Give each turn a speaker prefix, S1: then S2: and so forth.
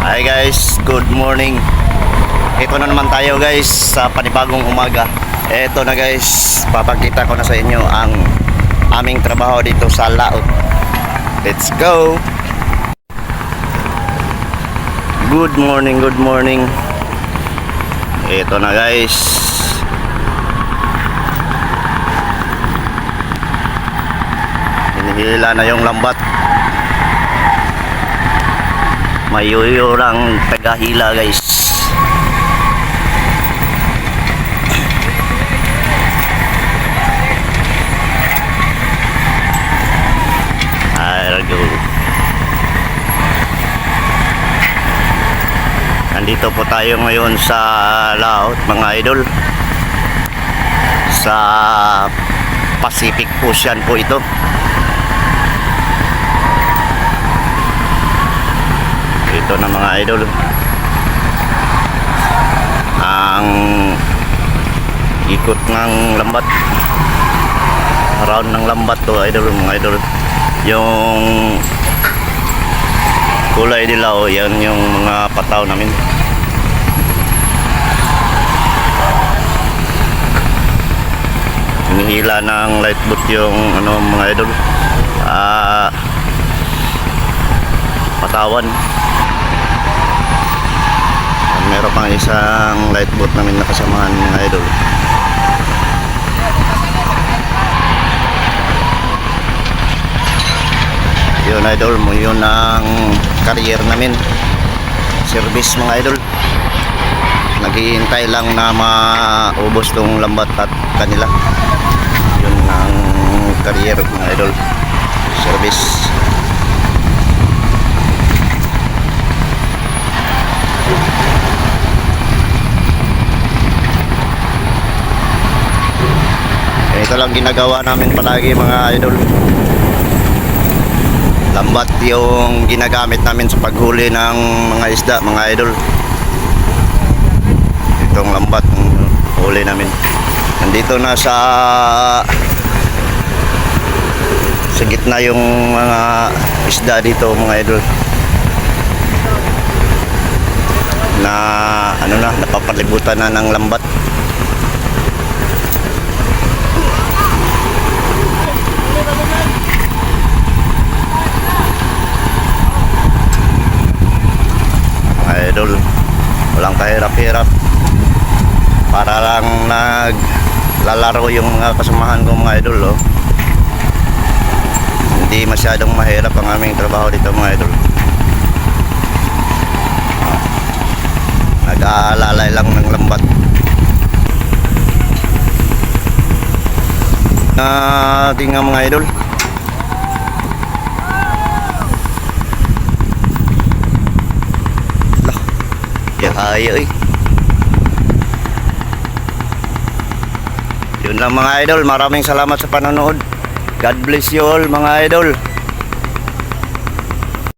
S1: Hi guys, good morning. Ito na naman tayo guys sa panibagong umaga. Ito na guys, papakita ko na sa inyo ang aming trabaho dito sa laot. Let's go. Good morning, good morning. Ito na guys. Hinihila na yung lambat. Mayuyurang tagahila guys. There go. Nandito po tayo ngayon sa laot mga idol. Sa Pacific Ocean po ito. Ito na mga idol ang ikot ng lambat, round ng lambat to idol, mga idol. Yung kulay dilaw, yan yung mga pataw namin. Hinihila ng light boat yung ano mga idol, patawan. Meron pang isang light boat namin nakasamahan mga idol. Yun idol mo, yun ang career namin, service mga idol. Naghihintay lang na maubos tong lambat at kanila. Yun ang career mga idol, service. Ito lang ginagawa namin palagi mga idol. Lambat yung ginagamit namin sa paghuli ng mga isda mga idol. Itong lambat ang huli namin. Nandito na sa gitna yung mga isda dito mga idol. Na ano na, napapalibutan na ng lambat. Idol, walang kahirap-hirap, para lang naglalaro yung mga kasamahan ko mga idol. Hindi masyadong mahirap ang aming trabaho dito mga idol. Nag-aalalay lang ng lambat. Tingnan mga idol, yahaya eh. Yun lang mga idol, maraming salamat sa panonood. God bless you all mga idol.